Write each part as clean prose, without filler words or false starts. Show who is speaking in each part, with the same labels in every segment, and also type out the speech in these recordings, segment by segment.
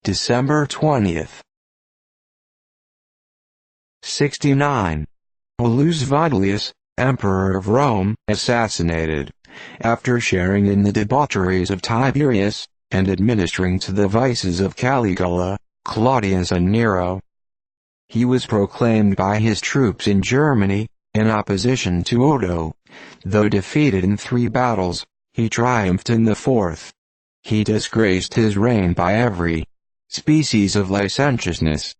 Speaker 1: December 20th. 69. Aulus Vitellius, Emperor of Rome, assassinated. After sharing in the debaucheries of Tiberius, and administering to the vices of Caligula, Claudius and Nero, he was proclaimed by his troops in Germany, in opposition to Odo. Though defeated in 3 battles, he triumphed in the 4th. He disgraced his reign by every species of licentiousness.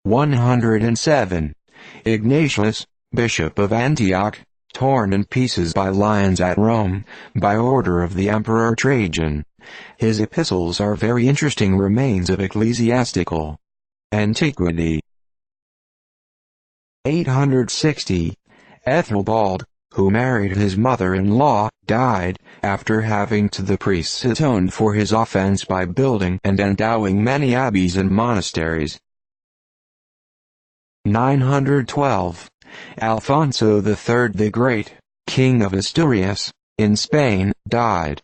Speaker 1: 107. Ignatius, Bishop of Antioch, torn in pieces by lions at Rome, by order of the Emperor Trajan. His epistles are very interesting remains of ecclesiastical antiquity. 860. Ethelbald, who married his mother-in-law, died, after having to the priests atoned for his offense by building and endowing many abbeys and monasteries. 912. Alfonso III the Great, King of Asturias, in Spain, died.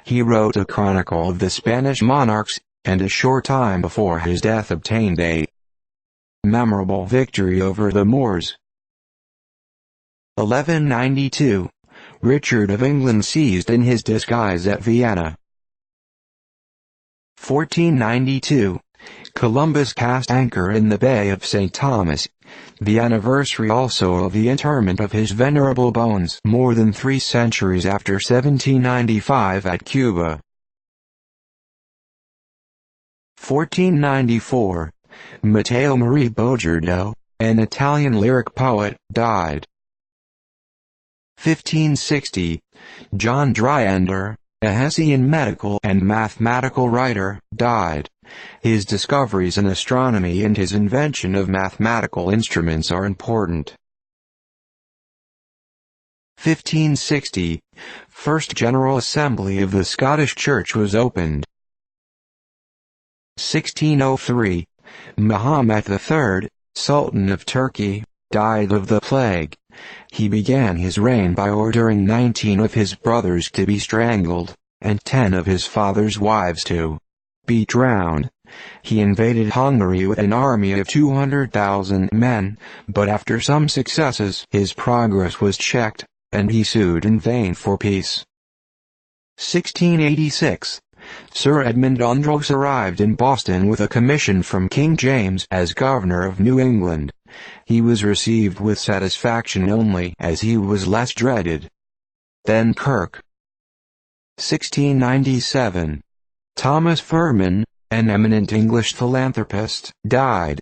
Speaker 1: He wrote a chronicle of the Spanish monarchs, and a short time before his death obtained a memorable victory over the Moors. 1192. Richard of England seized in his disguise at Vienna. 1492. Columbus cast anchor in the Bay of St. Thomas, the anniversary also of the interment of his venerable bones more than 3 centuries after 1795 at Cuba. 1494. Matteo Maria Bogerdo, an Italian lyric poet, died. 1560. John Dryander, a Hessian medical and mathematical writer, died. His discoveries in astronomy and his invention of mathematical instruments are important. 1560. First General Assembly of the Scottish Church was opened. 1603. Muhammad III, Sultan of Turkey, died of the plague. He began his reign by ordering 19 of his brothers to be strangled, and 10 of his father's wives to be drowned. He invaded Hungary with an army of 200,000 men, but after some successes his progress was checked, and he sued in vain for peace. 1686. Sir Edmund Andros arrived in Boston with a commission from King James as governor of New England. He was received with satisfaction only as he was less dreaded than Kirke. 1697. Thomas Firmin, an eminent English philanthropist, died.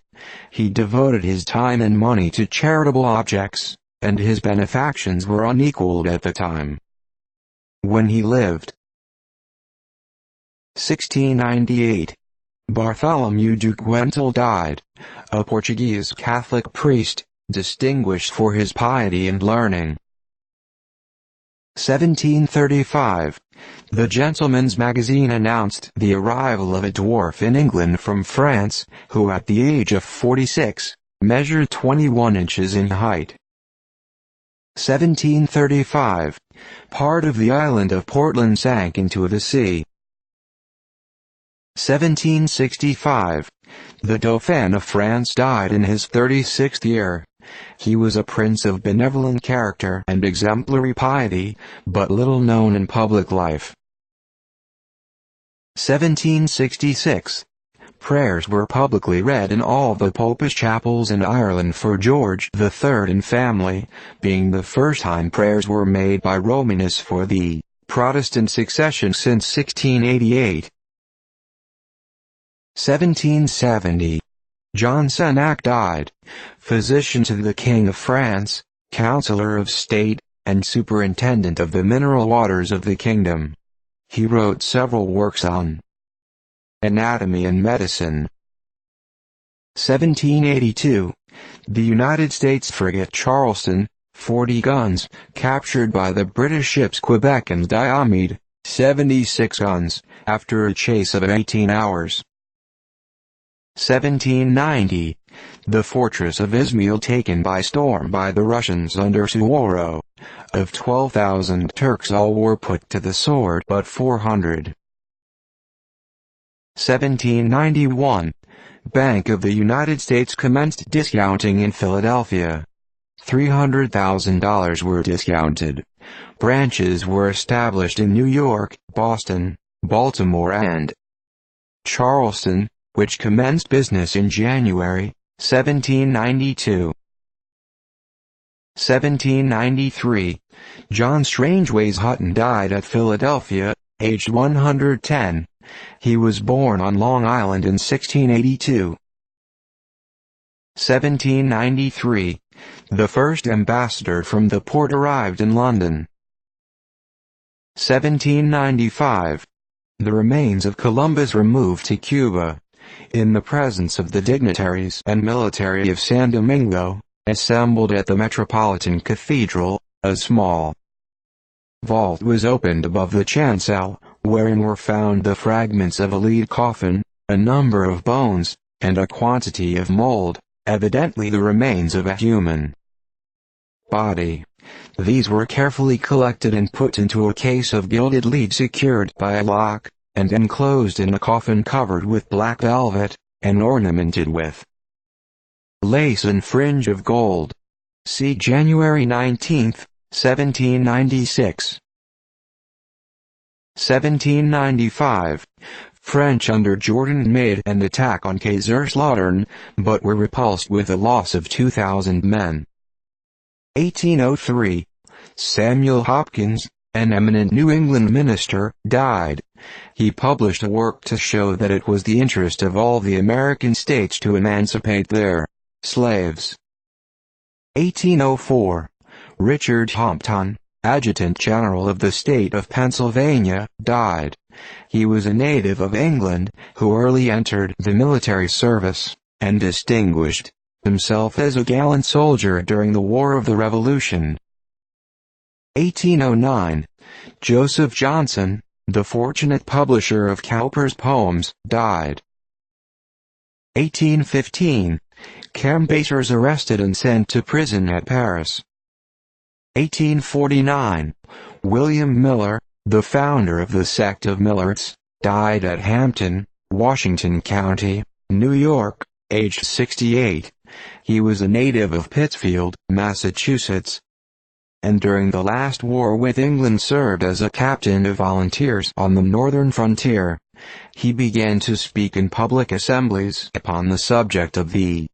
Speaker 1: He devoted his time and money to charitable objects, and his benefactions were unequaled at the time when he lived. 1698. Bartholomew de Quental died, a Portuguese Catholic priest, distinguished for his piety and learning. 1735. The Gentleman's Magazine announced the arrival of a dwarf in England from France, who at the age of 46, measured 21 inches in height. 1735. Part of the island of Portland sank into the sea. 1765. The Dauphin of France died in his 36th year. He was a prince of benevolent character and exemplary piety, but little known in public life. 1766. Prayers were publicly read in all the Popish chapels in Ireland for George III and family, being the first time prayers were made by Romanists for the Protestant succession since 1688. 1770. John Senac died, physician to the King of France, Councillor of State, and Superintendent of the mineral waters of the kingdom. He wrote several works on anatomy and medicine. 1782. The United States frigate Charleston, 40 guns, captured by the British ships Quebec and Diomede, 76 guns, after a chase of 18 hours. 1790. The fortress of Izmail taken by storm by the Russians under Suwarrow. Of 12,000 Turks all were put to the sword but 400. 1791. Bank of the United States commenced discounting in Philadelphia. $300,000 were discounted. Branches were established in New York, Boston, Baltimore and Charleston, which commenced business in January 1792. 1793. John Strangeways Hutton died at Philadelphia, aged 110. He was born on Long Island in 1682. 1793. The first ambassador from the port arrived in London. 1795. The remains of Columbus removed to Cuba. In the presence of the dignitaries and military of San Domingo, assembled at the Metropolitan Cathedral, a small vault was opened above the chancel, wherein were found the fragments of a lead coffin, a number of bones, and a quantity of mold, evidently the remains of a human body. These were carefully collected and put into a case of gilded lead secured by a lock, and enclosed in a coffin covered with black velvet, and ornamented with lace and fringe of gold. See January 19, 1796. 1795. French under Jourdan made an attack on Kaiserslautern, but were repulsed with a loss of 2,000 men. 1803. Samuel Hopkins, an eminent New England minister, died. He published a work to show that it was the interest of all the American states to emancipate their slaves. 1804. Richard Hampton, Adjutant General of the state of Pennsylvania, died. He was a native of England, who early entered the military service, and distinguished himself as a gallant soldier during the War of the Revolution. 1809. Joseph Johnson, the fortunate publisher of Cowper's poems, died. 1815. Cambassers arrested and sent to prison at Paris. 1849. William Miller, the founder of the sect of Millerites, died at Hampton, Washington County, New York, aged 68. He was a native of Pittsfield, Massachusetts, and during the last war with England served as a captain of volunteers on the northern frontier. He began to speak in public assemblies upon the subject of the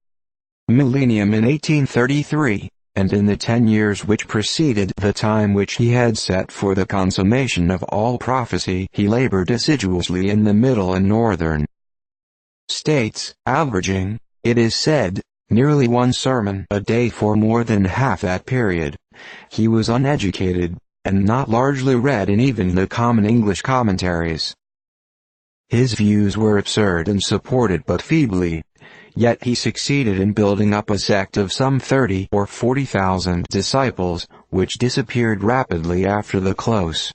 Speaker 1: millennium in 1833, and in the 10 years which preceded the time which he had set for the consummation of all prophecy, he labored assiduously in the middle and northern states, averaging, it is said, nearly one sermon a day for more than half that period. He was uneducated, and not largely read in even the common English commentaries. His views were absurd and supported but feebly, yet he succeeded in building up a sect of some 30 or 40,000 disciples, which disappeared rapidly after the close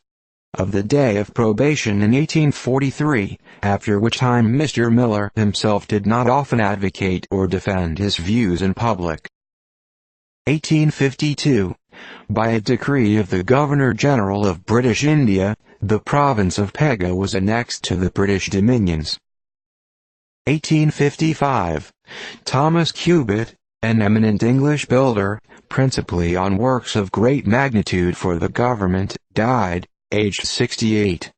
Speaker 1: of the day of probation in 1843, after which time Mr. Miller himself did not often advocate or defend his views in public. 1852. By a decree of the Governor-General of British India, the province of Pega was annexed to the British dominions. 1855. Thomas Cubitt, an eminent English builder, principally on works of great magnitude for the government, died, aged 68.